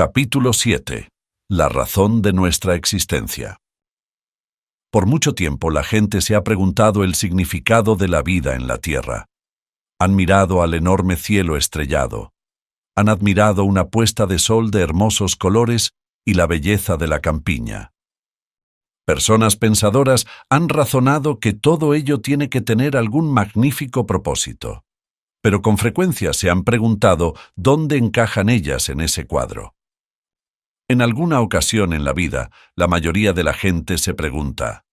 Capítulo 7. La razón de nuestra existencia. Por mucho tiempo la gente se ha preguntado el significado de la vida en la Tierra. Han mirado al enorme cielo estrellado. Han admirado una puesta de sol de hermosos colores y la belleza de la campiña. Personas pensadoras han razonado que todo ello tiene que tener algún magnífico propósito. Pero con frecuencia se han preguntado dónde encajan ellas en ese cuadro. En alguna ocasión en la vida, la mayoría de la gente se pregunta: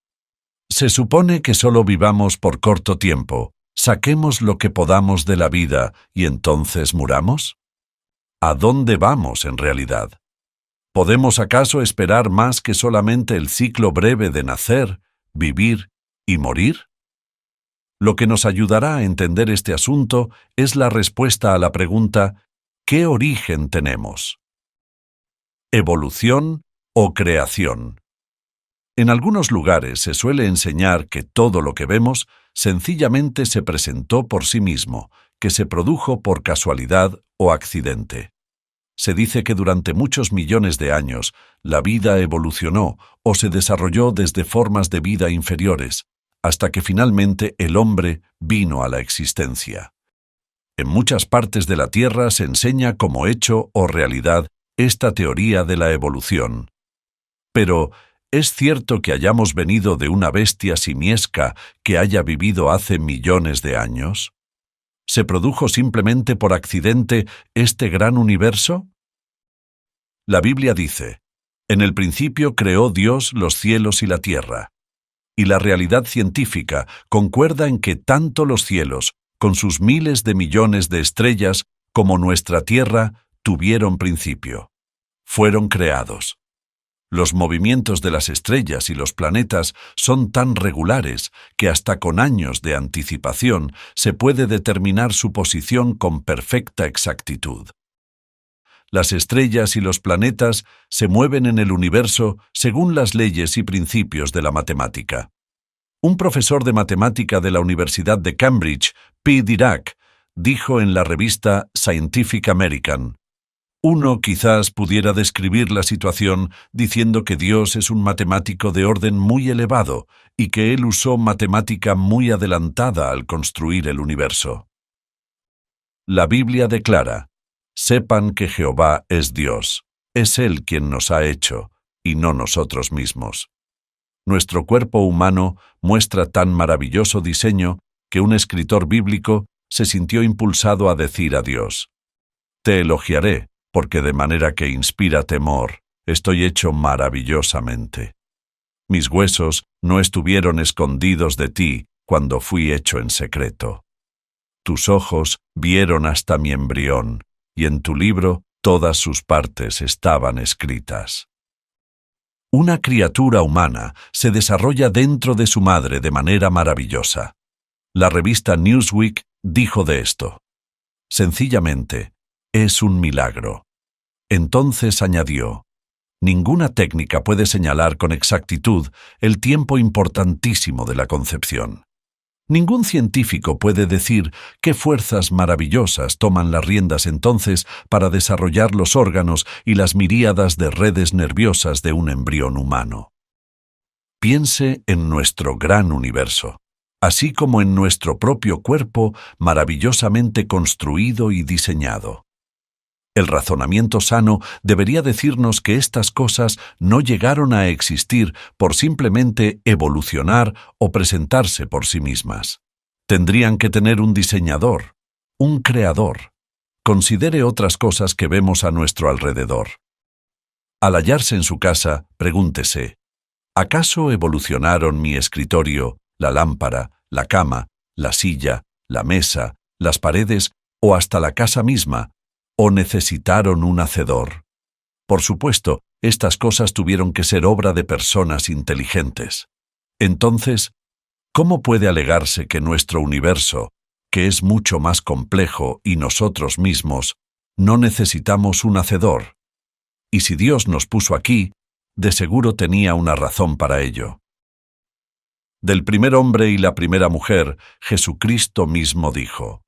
¿se supone que solo vivamos por corto tiempo, saquemos lo que podamos de la vida y entonces muramos? ¿A dónde vamos en realidad? ¿Podemos acaso esperar más que solamente el ciclo breve de nacer, vivir y morir? Lo que nos ayudará a entender este asunto es la respuesta a la pregunta: ¿qué origen tenemos? ¿Evolución o creación? En algunos lugares se suele enseñar que todo lo que vemos sencillamente se presentó por sí mismo, que se produjo por casualidad o accidente. Se dice que durante muchos millones de años la vida evolucionó o se desarrolló desde formas de vida inferiores, hasta que finalmente el hombre vino a la existencia. En muchas partes de la Tierra se enseña como hecho o realidad esta teoría de la evolución. Pero, ¿es cierto que hayamos venido de una bestia simiesca que haya vivido hace millones de años? ¿Se produjo simplemente por accidente este gran universo? La Biblia dice: «En el principio creó Dios los cielos y la tierra». Y la realidad científica concuerda en que tanto los cielos, con sus miles de millones de estrellas, como nuestra Tierra, tuvieron principio. Fueron creados. Los movimientos de las estrellas y los planetas son tan regulares que hasta con años de anticipación se puede determinar su posición con perfecta exactitud. Las estrellas y los planetas se mueven en el universo según las leyes y principios de la matemática. Un profesor de matemática de la Universidad de Cambridge, P. Dirac, dijo en la revista Scientific American: «Uno quizás pudiera describir la situación diciendo que Dios es un matemático de orden muy elevado y que él usó matemática muy adelantada al construir el universo». La Biblia declara: «Sepan que Jehová es Dios, es Él quien nos ha hecho, y no nosotros mismos». Nuestro cuerpo humano muestra tan maravilloso diseño que un escritor bíblico se sintió impulsado a decir a Dios: «Te elogiaré, porque de manera que inspira temor, estoy hecho maravillosamente. Mis huesos no estuvieron escondidos de ti cuando fui hecho en secreto. Tus ojos vieron hasta mi embrión, y en tu libro todas sus partes estaban escritas». Una criatura humana se desarrolla dentro de su madre de manera maravillosa. La revista Newsweek dijo de esto: «Sencillamente, es un milagro». Entonces añadió: «Ninguna técnica puede señalar con exactitud el tiempo importantísimo de la concepción. Ningún científico puede decir qué fuerzas maravillosas toman las riendas entonces para desarrollar los órganos y las miríadas de redes nerviosas de un embrión humano. Piense en nuestro gran universo, así como en nuestro propio cuerpo maravillosamente construido y diseñado. El razonamiento sano debería decirnos que estas cosas no llegaron a existir por simplemente evolucionar o presentarse por sí mismas. Tendrían que tener un diseñador, un creador. Considere otras cosas que vemos a nuestro alrededor. Al hallarse en su casa, pregúntese: ¿acaso evolucionaron mi escritorio, la lámpara, la cama, la silla, la mesa, las paredes o hasta la casa misma? ¿O necesitaron un hacedor? Por supuesto, estas cosas tuvieron que ser obra de personas inteligentes. Entonces, ¿cómo puede alegarse que nuestro universo, que es mucho más complejo, y nosotros mismos, no necesitamos un hacedor? Y si Dios nos puso aquí, de seguro tenía una razón para ello. Del primer hombre y la primera mujer, Jesucristo mismo dijo: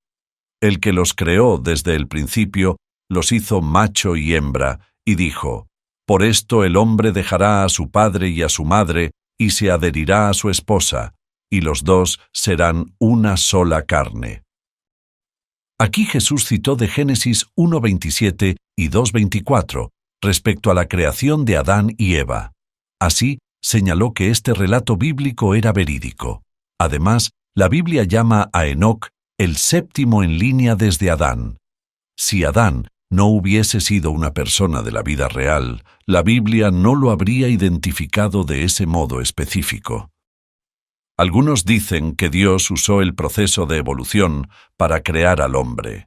«El que los creó desde el principio, los hizo macho y hembra, y dijo: «Por esto el hombre dejará a su padre y a su madre, y se adherirá a su esposa, y los dos serán una sola carne». Aquí Jesús citó de Génesis 1:27 y 2:24 respecto a la creación de Adán y Eva. Así, señaló que este relato bíblico era verídico. Además, la Biblia llama a Enoc el séptimo en línea desde Adán. Si Adán no hubiese sido una persona de la vida real, la Biblia no lo habría identificado de ese modo específico. Algunos dicen que Dios usó el proceso de evolución para crear al hombre.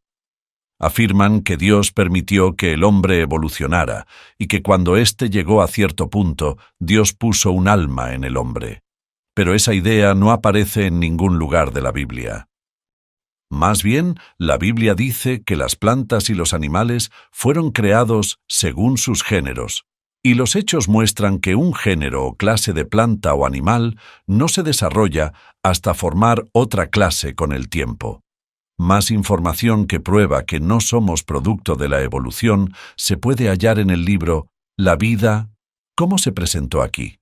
Afirman que Dios permitió que el hombre evolucionara y que cuando éste llegó a cierto punto, Dios puso un alma en el hombre. Pero esa idea no aparece en ningún lugar de la Biblia. Más bien, la Biblia dice que las plantas y los animales fueron creados según sus géneros, y los hechos muestran que un género o clase de planta o animal no se desarrolla hasta formar otra clase con el tiempo. Más información que prueba que no somos producto de la evolución se puede hallar en el libro La vida, ¿cómo se presentó aquí?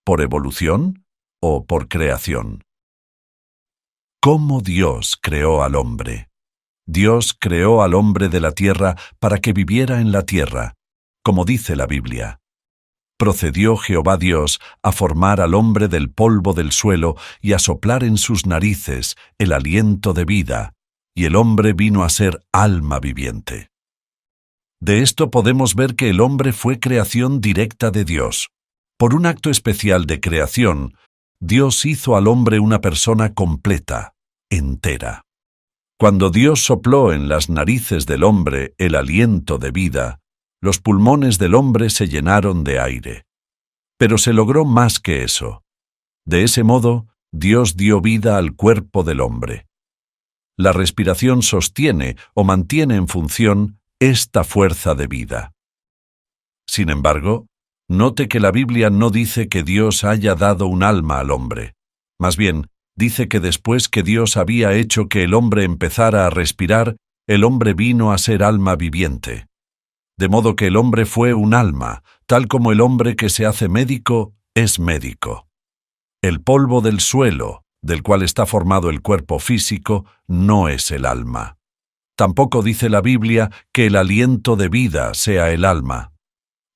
¿Por evolución o por creación? ¿Cómo Dios creó al hombre? Dios creó al hombre de la tierra para que viviera en la tierra, como dice la Biblia. Procedió Jehová Dios a formar al hombre del polvo del suelo y a soplar en sus narices el aliento de vida, y el hombre vino a ser alma viviente. De esto podemos ver que el hombre fue creación directa de Dios. Por un acto especial de creación, Dios hizo al hombre una persona completa, entera. Cuando Dios sopló en las narices del hombre el aliento de vida, los pulmones del hombre se llenaron de aire. Pero se logró más que eso. De ese modo, Dios dio vida al cuerpo del hombre. La respiración sostiene o mantiene en función esta fuerza de vida. Sin embargo, note que la Biblia no dice que Dios haya dado un alma al hombre. Más bien, dice que después que Dios había hecho que el hombre empezara a respirar, el hombre vino a ser alma viviente. De modo que el hombre fue un alma, tal como el hombre que se hace médico es médico. El polvo del suelo, del cual está formado el cuerpo físico, no es el alma. Tampoco dice la Biblia que el aliento de vida sea el alma.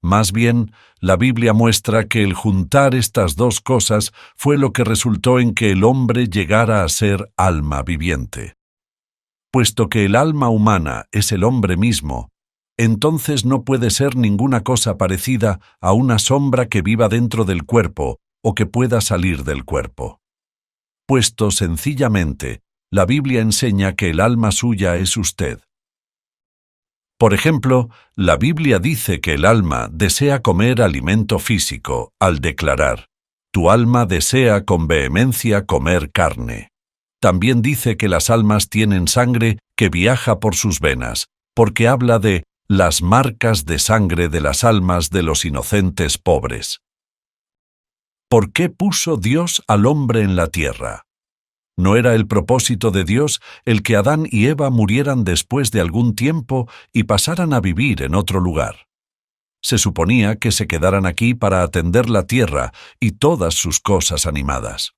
Más bien, la Biblia muestra que el juntar estas dos cosas fue lo que resultó en que el hombre llegara a ser alma viviente. Puesto que el alma humana es el hombre mismo, entonces no puede ser ninguna cosa parecida a una sombra que viva dentro del cuerpo o que pueda salir del cuerpo. Puesto sencillamente, la Biblia enseña que el alma suya es usted. Por ejemplo, la Biblia dice que el alma desea comer alimento físico al declarar: «Tu alma desea con vehemencia comer carne». También dice que las almas tienen sangre que viaja por sus venas, porque habla de las marcas de sangre de las almas de los inocentes pobres. ¿Por qué puso Dios al hombre en la tierra? ¿No era el propósito de Dios el que Adán y Eva murieran después de algún tiempo y pasaran a vivir en otro lugar? Se suponía que se quedaran aquí para atender la tierra y todas sus cosas animadas.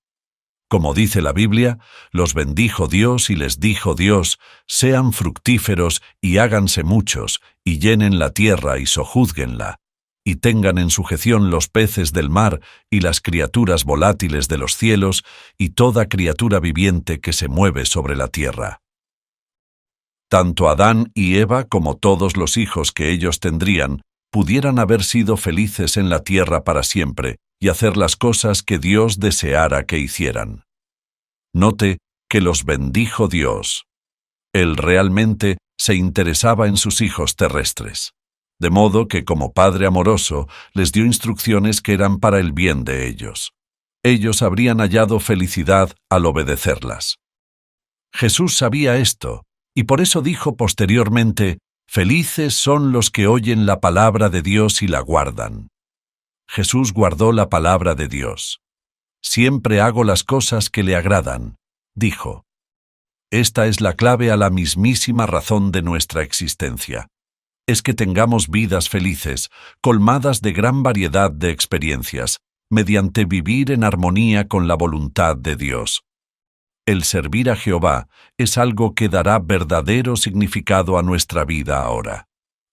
Como dice la Biblia, los bendijo Dios y les dijo Dios: «Sean fructíferos y háganse muchos, y llenen la tierra y sojúzguenla, y tengan en sujeción los peces del mar y las criaturas volátiles de los cielos y toda criatura viviente que se mueve sobre la tierra». Tanto Adán y Eva como todos los hijos que ellos tendrían pudieran haber sido felices en la tierra para siempre y hacer las cosas que Dios deseara que hicieran. Note que los bendijo Dios. Él realmente se interesaba en sus hijos terrestres. De modo que, como Padre amoroso, les dio instrucciones que eran para el bien de ellos. Ellos habrían hallado felicidad al obedecerlas. Jesús sabía esto, y por eso dijo posteriormente: «Felices son los que oyen la palabra de Dios y la guardan». Jesús guardó la palabra de Dios. «Siempre hago las cosas que le agradan», dijo. Esta es la clave a la mismísima razón de nuestra existencia. es que tengamos vidas felices, colmadas de gran variedad de experiencias, mediante vivir en armonía con la voluntad de Dios. El servir a Jehová es algo que dará verdadero significado a nuestra vida ahora.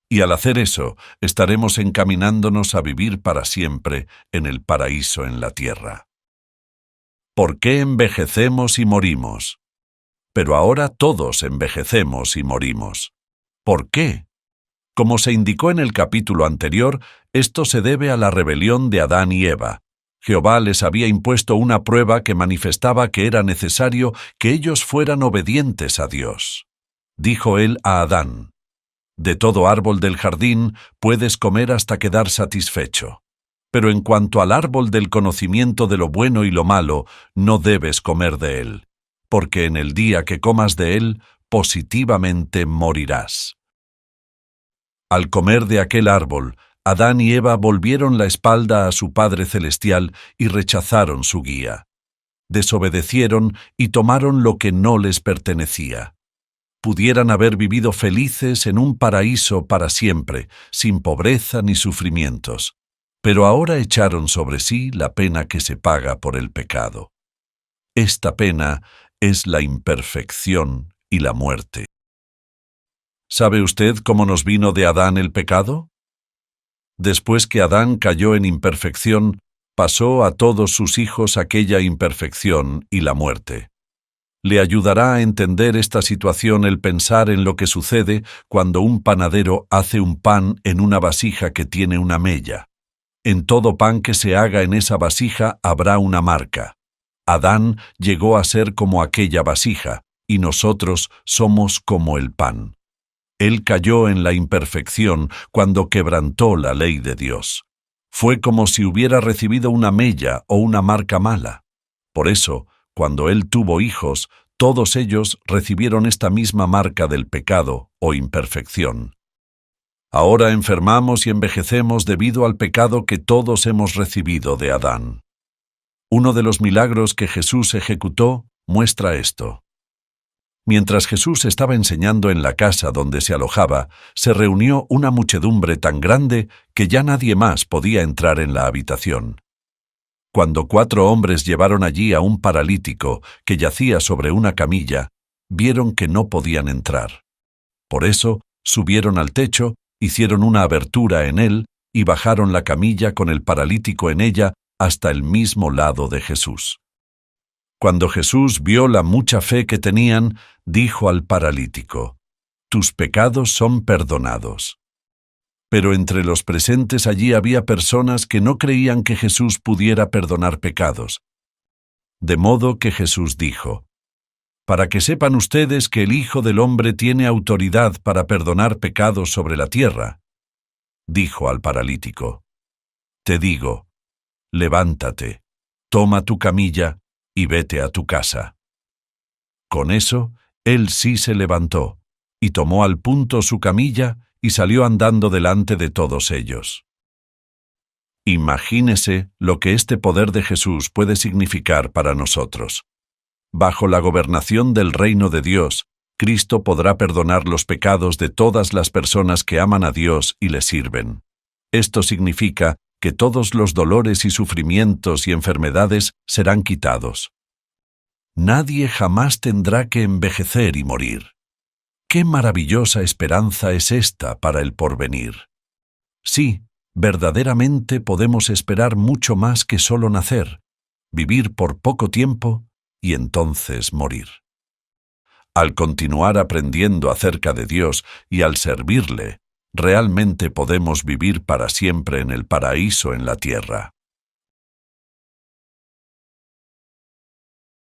Y al hacer eso, estaremos encaminándonos a vivir para siempre en el paraíso en la tierra. ¿Por qué envejecemos y morimos? Pero ahora todos envejecemos y morimos. ¿Por qué? Como se indicó en el capítulo anterior, esto se debe a la rebelión de Adán y Eva. Jehová les había impuesto una prueba que manifestaba que era necesario que ellos fueran obedientes a Dios. Dijo él a Adán: «De todo árbol del jardín puedes comer hasta quedar satisfecho. Pero en cuanto al árbol del conocimiento de lo bueno y lo malo, no debes comer de él, porque en el día que comas de él, positivamente morirás». Al comer de aquel árbol, Adán y Eva volvieron la espalda a su Padre Celestial y rechazaron su guía. Desobedecieron y tomaron lo que no les pertenecía. Pudieran haber vivido felices en un paraíso para siempre, sin pobreza ni sufrimientos, pero ahora echaron sobre sí la pena que se paga por el pecado. Esta pena es la imperfección y la muerte. ¿Sabe usted cómo nos vino de Adán el pecado? Después que Adán cayó en imperfección, pasó a todos sus hijos aquella imperfección y la muerte. Le ayudará a entender esta situación el pensar en lo que sucede cuando un panadero hace un pan en una vasija que tiene una mella. En todo pan que se haga en esa vasija habrá una marca. Adán llegó a ser como aquella vasija, y nosotros somos como el pan. Él cayó en la imperfección cuando quebrantó la ley de Dios. Fue como si hubiera recibido una mella o una marca mala. Por eso, cuando él tuvo hijos, todos ellos recibieron esta misma marca del pecado o imperfección. Ahora enfermamos y envejecemos debido al pecado que todos hemos recibido de Adán. Uno de los milagros que Jesús ejecutó muestra esto. Mientras Jesús estaba enseñando en la casa donde se alojaba, se reunió una muchedumbre tan grande que ya nadie más podía entrar en la habitación. Cuando 4 hombres llevaron allí a un paralítico que yacía sobre una camilla, vieron que no podían entrar. Por eso, subieron al techo, hicieron una abertura en él y bajaron la camilla con el paralítico en ella hasta el mismo lado de Jesús. Cuando Jesús vio la mucha fe que tenían, dijo al paralítico: «Tus pecados son perdonados». Pero entre los presentes allí había personas que no creían que Jesús pudiera perdonar pecados. De modo que Jesús dijo: «Para que sepan ustedes que el Hijo del Hombre tiene autoridad para perdonar pecados sobre la tierra», dijo al paralítico: «Te digo, levántate, toma tu camilla y vete a tu casa». Con eso, él sí se levantó, y tomó al punto su camilla y salió andando delante de todos ellos. Imagínese lo que este poder de Jesús puede significar para nosotros. Bajo la gobernación del reino de Dios, Cristo podrá perdonar los pecados de todas las personas que aman a Dios y le sirven. Esto significa que todos los dolores y sufrimientos y enfermedades serán quitados. Nadie jamás tendrá que envejecer y morir. ¡Qué maravillosa esperanza es esta para el porvenir! Sí, verdaderamente podemos esperar mucho más que solo nacer, vivir por poco tiempo y entonces morir. Al continuar aprendiendo acerca de Dios y al servirle, realmente podemos vivir para siempre en el paraíso en la tierra.